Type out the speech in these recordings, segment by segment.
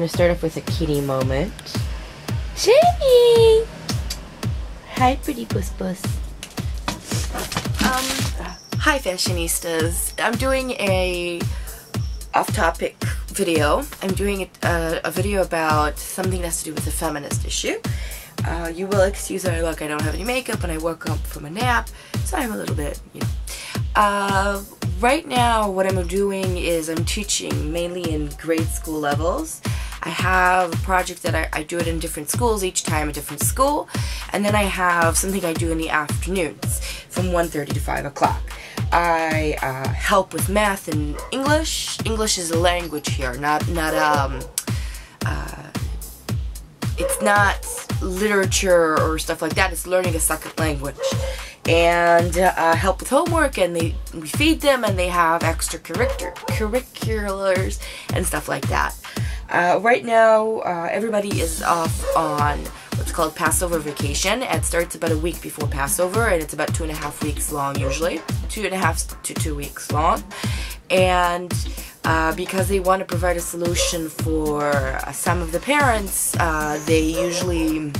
to start off with a kitty moment. Jenny! Hi, pretty puss puss. Hi fashionistas. I'm doing a off-topic video. I'm doing a video about something that has to do with the feminist issue. You will excuse that I look, I don't have any makeup and I woke up from a nap, so I'm a little bit, you know. Right now what I'm doing is I'm teaching mainly in grade school levels. I have a project that I do it in different schools, each time a different school, and then I have something I do in the afternoons from 1:30 to 5 o'clock. I help with math and English. English is a language here, it's not literature or stuff like that. It's learning a second language. And help with homework, and we feed them, and they have extracurriculars and stuff like that. Right now, everybody is off on what's called Passover vacation. It starts about a week before Passover, and it's about 2.5 weeks long usually. 2.5 to 2 weeks long. And because they want to provide a solution for some of the parents, they usually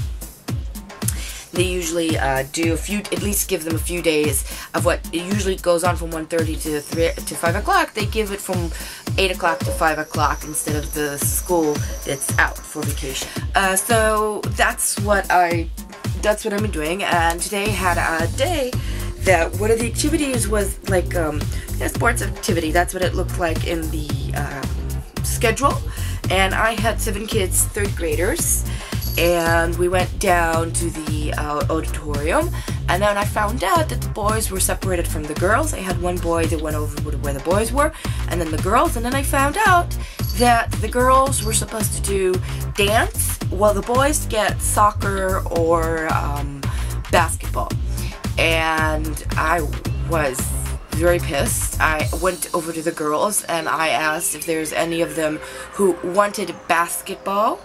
do at least give them a few days of what it usually goes on from 1:30 to 5 o'clock. They give it from 8 o'clock to 5 o'clock instead of the school that's out for vacation. So that's what I've been doing, and today had a day that one of the activities was like a sports activity. That's what it looked like in the schedule. And I had 7 kids, 3rd graders, and we went down to the auditorium, and then I found out that the boys were separated from the girls. I had one boy that went over where the boys were, and then the girls, and then I found out that the girls were supposed to do dance while the boys get soccer or basketball. And I was very pissed. I went over to the girls and I asked if there's any of them who wanted basketball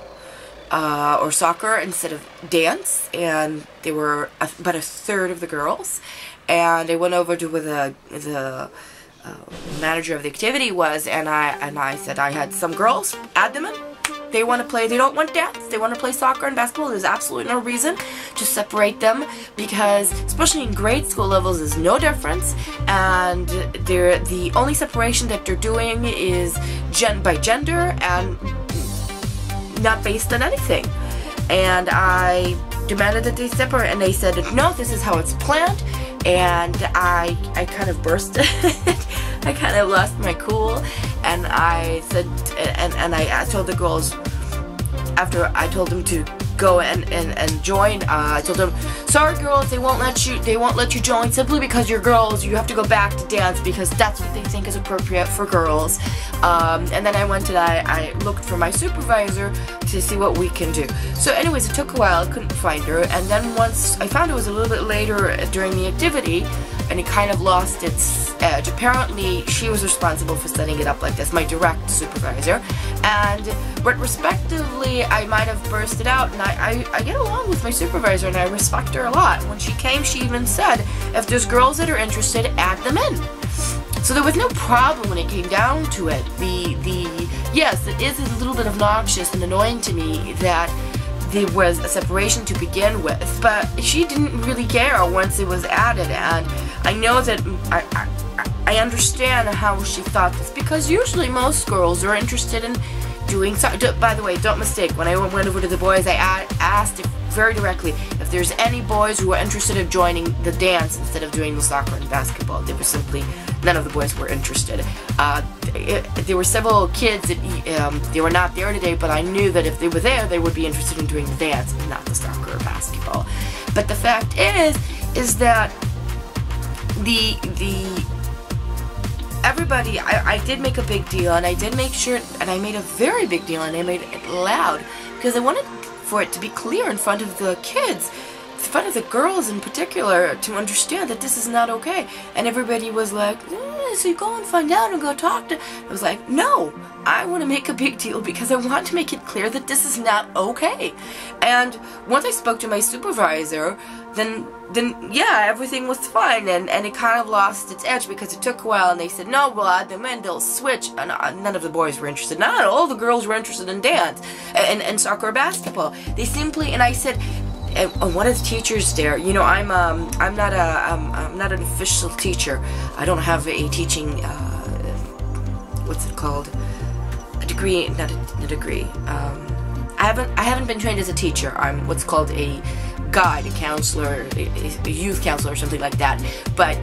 or soccer instead of dance, and they were about a third of the girls. And I went over to where the manager of the activity was, and I said I had some girls, add them in. They want to play, they don't want dance, they want to play soccer and basketball. There's absolutely no reason to separate them, because especially in grade school levels there's no difference, and the only separation that they're doing is by gender and not based on anything. And I demanded that they separate, and they said no, this is how it's planned. And I kind of bursted. I kind of lost my cool, and I said, and I told the girls, after I told them to go and join, I told them, sorry girls, they won't let you join simply because you're girls. You have to go back to dance because that's what they think is appropriate for girls. And then I went and I looked for my supervisor to see what we can do. So anyways, it took a while, I couldn't find her, and then once I found it was a little bit later during the activity, and it kind of lost its edge. Apparently she was responsible for setting it up like this, my direct supervisor, and respectively I might have bursted out, and I get along with my supervisor and I respect her a lot. When she came, she even said, if there's girls that are interested, add them in. So there was no problem when it came down to it. Yes, it is a little bit obnoxious and annoying to me that there was a separation to begin with, but she didn't really care once it was added, and I know that I understand how she thought this, because usually most girls are interested in doing so. By the way, don't mistake, when I went over to the boys, I asked very directly if there's any boys who are interested in joining the dance instead of doing the soccer and basketball. They were simply, none of the boys were interested. There were several kids that they were not there today, but I knew that if they were there, they would be interested in doing the dance and not the soccer or basketball. But the fact is that everybody, I did make a big deal, and I did make sure, and I made a very big deal, and I made it loud, because I wanted for it to be clear in front of the kids, in front wanted the girls in particular to understand that this is not okay. And everybody was like, so you go and find out and go talk to... I was like, no, I want to make a big deal because I want to make it clear that this is not okay. And once I spoke to my supervisor, then yeah, everything was fine, and it kind of lost its edge because it took a while, and they said, no, we'll add them in, they'll switch, and none of the boys were interested. Not all the girls were interested in dance, and soccer or basketball. They simply, and I said, and one of the teachers there, you know, I'm not an official teacher. I don't have a teaching, what's it called? A degree, not a degree. I haven't been trained as a teacher. I'm what's called a guide, a counselor, a youth counselor or something like that. But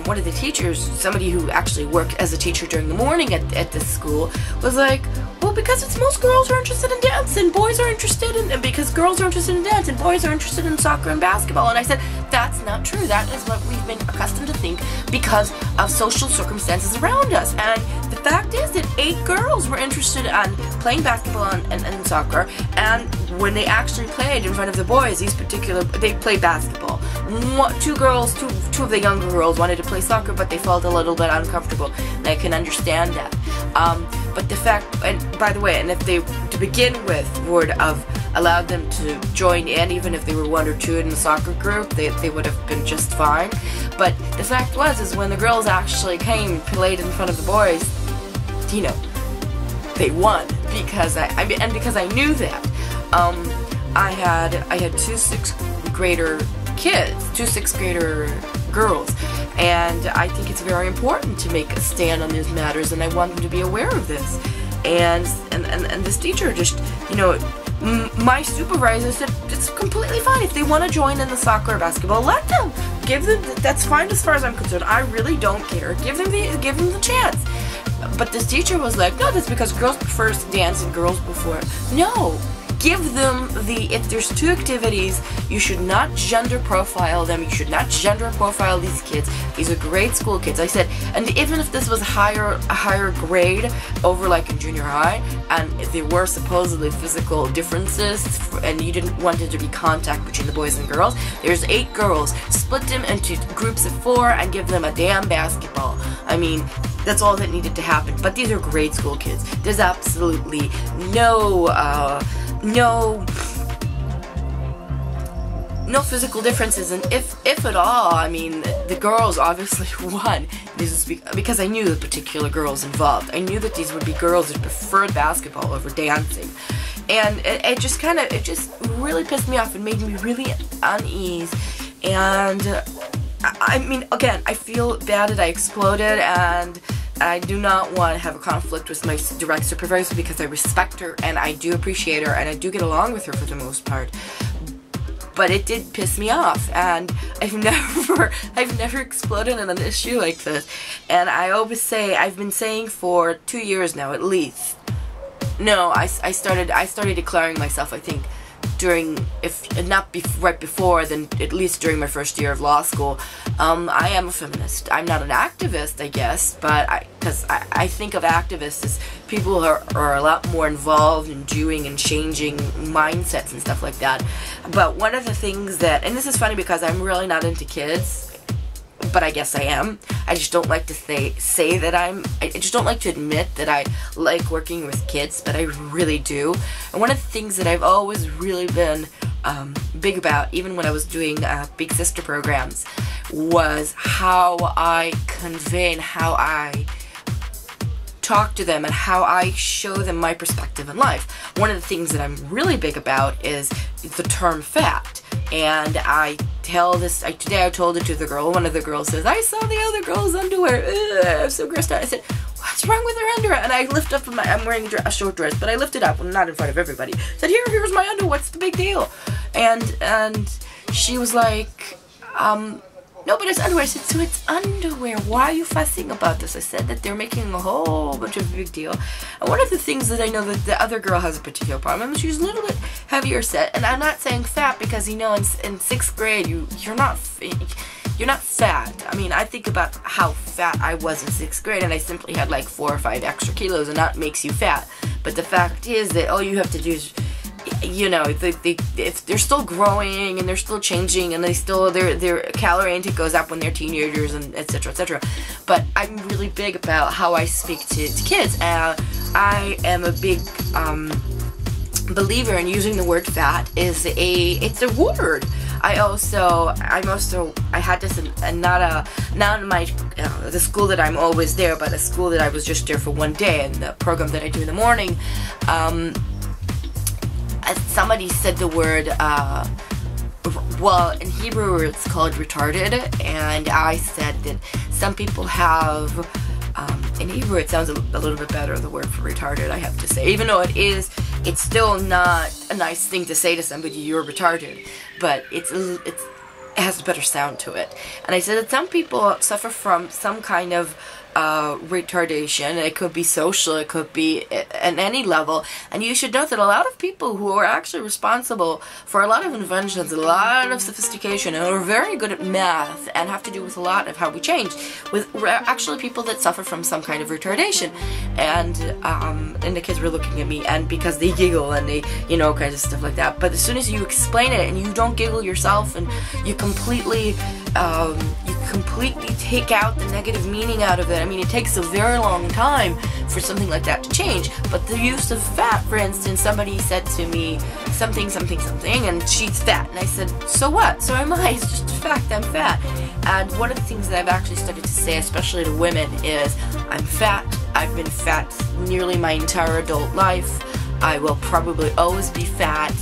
one of the teachers, somebody who actually worked as a teacher during the morning at this school, was like, well, because it's most girls are interested in dance and boys are interested in, and because girls are interested in dance and boys are interested in soccer and basketball. And I said, that's not true. That is what we've been accustomed to think because of social circumstances around us. And the fact is that 8 girls were interested in playing basketball and soccer, and when they actually played in front of the boys, they played basketball. Two of the younger girls wanted to play soccer, but they felt a little bit uncomfortable, and I can understand that. But the fact, and by the way, and if they, to begin with, would have allowed them to join in, even if they were 1 or 2 in the soccer group, they would have been just fine. But the fact is when the girls actually came and played in front of the boys, you know, they won because because I knew that. I had 2 6th grader kids, 2 6th grader girls, and I think it's very important to make a stand on these matters, and I want them to be aware of this. And this teacher just, you know, my supervisor said it's completely fine if they want to join in the soccer or basketball. Let them, give them. That's fine as far as I'm concerned. I really don't care. Give them the chance. But this teacher was like, no, that's because girls prefer dance and girls before. No. Give them if there's 2 activities, you should not gender profile them, you should not gender profile these kids. These are grade school kids. I said, and even if this was a higher grade over like in junior high, and if there were supposedly physical differences, and you didn't want it to be contact between the boys and girls, there's 8 girls, split them into groups of 4 and give them a damn basketball. I mean, that's all that needed to happen. But these are grade school kids. There's absolutely no physical differences, and if at all, I mean, the girls obviously won. This is because I knew the particular girls involved. I knew that these would be girls that preferred basketball over dancing, and it just really pissed me off and made me really uneasy. And I mean, again, I feel bad that I exploded, and I do not want to have a conflict with my direct supervisor because I respect her and I do appreciate her and I do get along with her for the most part. But it did piss me off, and I've never exploded in an issue like this. And I always say, I've been saying for 2 years now at least. No, I started declaring myself, I think, during, if not right before, then at least during my first year of law school. I am a feminist. I'm not an activist, I guess, but because I think of activists as people who are a lot more involved in doing and changing mindsets and stuff like that. But one of the things that, and this is funny because I'm really not into kids, but I guess I am. I just don't like to say that I just don't like to admit that I like working with kids, but I really do. And one of the things that I've always really been big about, even when I was doing Big Sister programs, was how I convey and how I talk to them and how I show them my perspective in life. One of the things that I'm really big about is the term fat. And I tell this, today I told it to the girl. One of the girls says, I saw the other girl's underwear. I'm so grossed out. I said, what's wrong with her underwear? And I lift up I'm wearing a short dress, but I lift it up, not in front of everybody. I said, here's my underwear. What's the big deal? And she was like, no, but it's underwear. I said, so it's underwear. Why are you fussing about this? I said that they're making a whole bunch of a big deal. And one of the things that I know that the other girl has a particular problem is she's a little bit heavier set. And I'm not saying fat because, you know, in 6th grade, you're not fat. I mean, I think about how fat I was in 6th grade, and I simply had like 4 or 5 extra kilos, and that makes you fat. But the fact is that all you have to do is you know, if they're still growing and they're still changing and their calorie intake goes up when they're teenagers and etc. etc. But I'm really big about how I speak to kids. I am a big believer in using the word fat. It's a word. I had this in not in my the school that I'm always there, but a school that I was just there for one day, and the program that I do in the morning. Somebody said the word, well, in Hebrew it's called retarded, and I said that some people have, in Hebrew it sounds a little bit better, the word for retarded, I have to say, even though it's still not a nice thing to say to somebody, you're retarded, but it has a better sound to it. And I said that some people suffer from some kind of retardation. It could be social, it could be at any level, and you should know that a lot of people who are actually responsible for a lot of inventions, a lot of sophistication, and are very good at math and have to do with a lot of how we change, were actually people that suffer from some kind of retardation. And the kids were looking at me, and because they giggle and they, you know, kind of stuff like that. But as soon as you explain it and you don't giggle yourself, and you completely take out the negative meaning out of it. I mean, it takes a very long time for something like that to change. But the use of fat, for instance, somebody said to me something, and she's fat. And I said, so what? So am I. It's just a fact, I'm fat. And one of the things that I've actually started to say, especially to women, is I'm fat. I've been fat nearly my entire adult life. I will probably always be fat.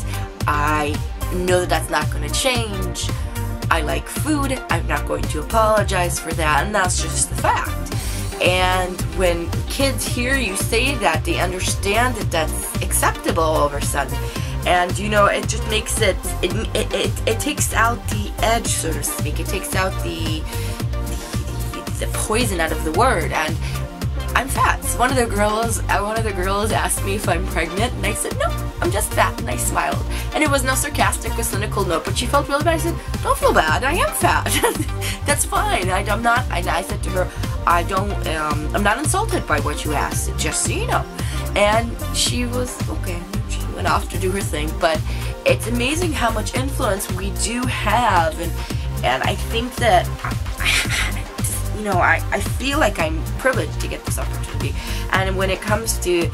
I know that that's not going to change. I like food, I'm not going to apologize for that, and that's just the fact. And when kids hear you say that, they understand that that's acceptable all of a sudden. And you know, it just makes it takes out the edge, so to speak. It takes out the poison out of the word. And I'm fat. So one of the girls asked me if I'm pregnant, and I said no, I'm just fat, and I smiled. And it was no sarcastic or cynical note, but she felt really bad. I said, don't feel bad, I am fat. That's fine. I'm not. I said to her, I'm not insulted by what you asked, just so you know. And she was okay. She went off to do her thing. But it's amazing how much influence we do have, and I think that. You know, I feel like I'm privileged to get this opportunity. And when it comes to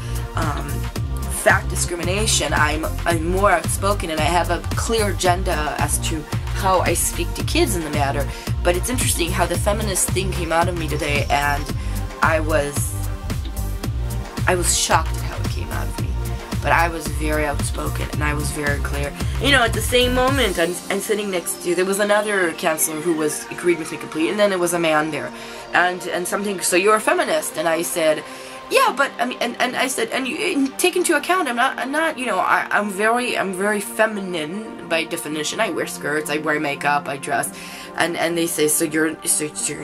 fat discrimination, I'm more outspoken, and I have a clear agenda as to how I speak to kids in the matter. But it's interesting how the feminist thing came out of me today, and I was shocked at how it came out of me. But I was very outspoken, and I was very clear. You know, at the same moment, I'm sitting next to, there was another counselor who agreed with me completely, and then there was a man there, and something, so you're a feminist, and I said, yeah, but I mean, and I said, and take into account, I'm not, you know, I'm very feminine by definition. I wear skirts, I wear makeup, I dress, and they say, so you're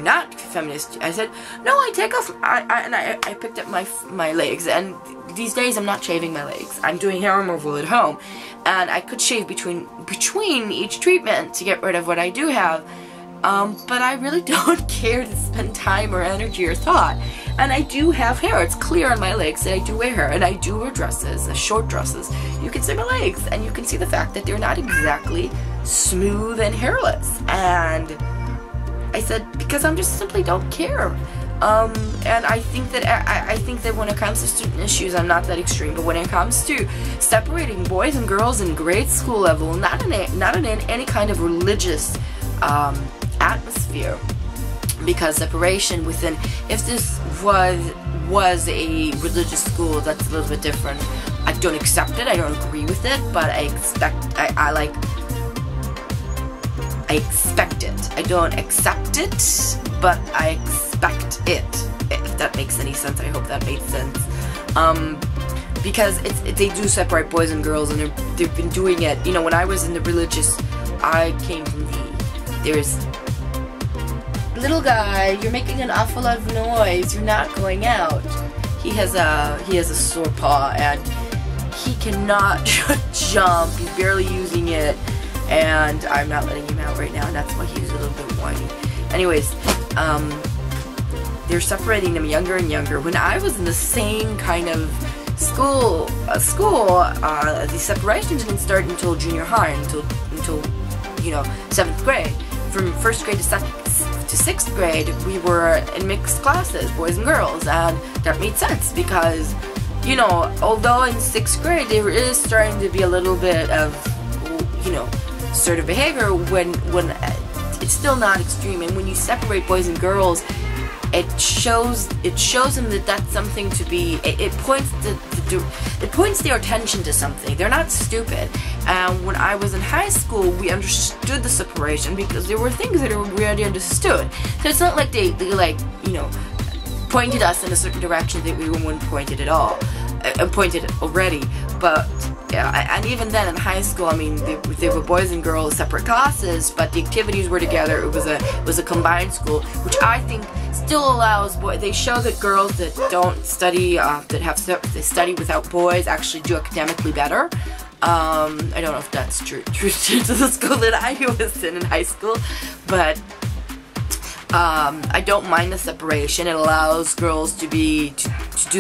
not feminist. I said, no, I take off, I picked up my legs, and these days I'm not shaving my legs. I'm doing hair removal at home, and I could shave between each treatment to get rid of what I do have. But I really don't care to spend time or energy or thought. And I do have hair. It's clear on my legs that I do wear hair. And I do wear dresses, short dresses. You can see my legs, and you can see the fact that they're not exactly smooth and hairless. And I said, because I just simply don't care. And I think that when it comes to student issues, I'm not that extreme. But when it comes to separating boys and girls in grade school level, not in any kind of religious atmosphere, because separation within, if this was a religious school, that's a little bit different. I don't accept it, I don't agree with it, but I expect it. I don't accept it, but I expect it. If that makes any sense, I hope that made sense. Because they do separate boys and girls, and they've been doing it. You know, when I was in the religious, I came from there's little guy, you're making an awful lot of noise, you're not going out. He has a sore paw, and he cannot jump, he's barely using it, and I'm not letting him out right now, and that's why he's a little bit whiny. Anyways, they're separating them younger and younger. When I was in the same kind of the separation didn't start until junior high, until 7th grade. From 1st grade to 6th grade, we were in mixed classes, boys and girls, and that made sense because, although in 6th grade there is starting to be a little bit of, sort of behavior when it's still not extreme, and when you separate boys and girls, it shows them that that's something to be. It points their attention to something. They're not stupid. And when I was in high school, we understood the separation because there were things that we already understood. So it's not like they pointed us in a certain direction that we weren't pointed at all, pointed already. But yeah, and even then in high school, I mean, they were boys and girls, separate classes, but the activities were together. It was a combined school, which I think still allows boys. They show that girls that don't study, they study without boys, actually do academically better. I don't know if that's true to the school that I was in high school, but I don't mind the separation. It allows girls to do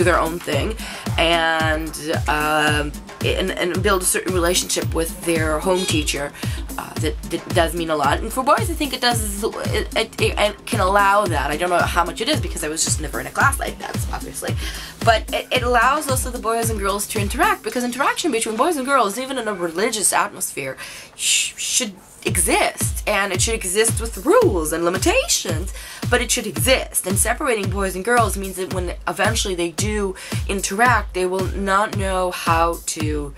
their own thing and build a certain relationship with their home teacher. That does mean a lot. And for boys, I think it does. It can allow that. I don't know how much it is because I was just never in a class like that, obviously. But it allows also the boys and girls to interact, because interaction between boys and girls, even in a religious atmosphere, should exist, and it should exist with rules and limitations, but it should exist. And separating boys and girls means that when eventually they do interact, they will not know how to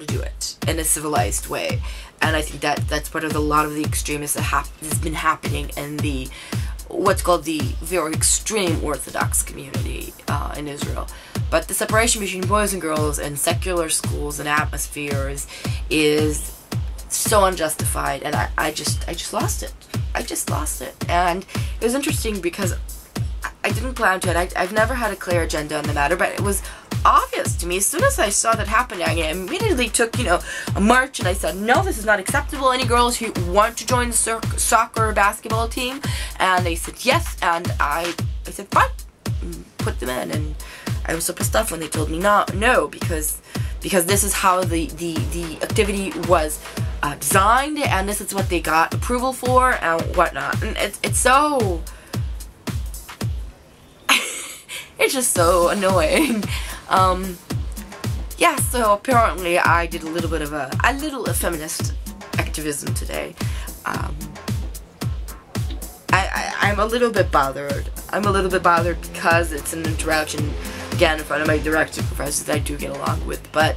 do it in a civilized way. And I think that's part of a lot of the extremism that has been happening in the what's called the very extreme Orthodox community in Israel. But the separation between boys and girls in secular schools and atmospheres is so unjustified, and I just lost it. I just lost it. And it was interesting because I didn't plan to it. I've never had a clear agenda on the matter, but it was obvious to me. As soon as I saw that happening, I immediately took, a march, and I said, no, this is not acceptable. Any girls who want to join the soccer or basketball team? And they said yes, and I said fine, put them in. And I was so pissed off when they told me no, because this is how the activity was designed, and this is what they got approval for and whatnot. And it's so it's just so annoying. Yeah, so apparently I did a little bit of a feminist activism today. I'm a little bit bothered. I'm a little bit bothered because it's an interaction, again, in front of my direct supervisors that I do get along with, but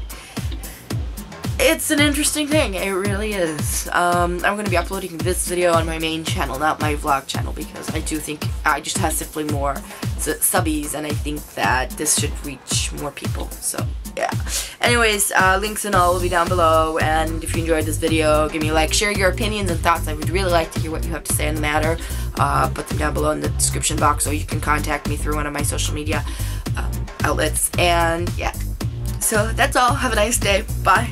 it's an interesting thing. It really is. I'm going to be uploading this video on my main channel, not my vlog channel, because I do think I just have simply more subbies, and I think that this should reach more people. So yeah. Anyways, links and all will be down below, and if you enjoyed this video, give me a like, share your opinions and thoughts. I would really like to hear what you have to say on the matter. Put them down below in the description box, or you can contact me through one of my social media outlets. And yeah, so that's all. Have a nice day. Bye.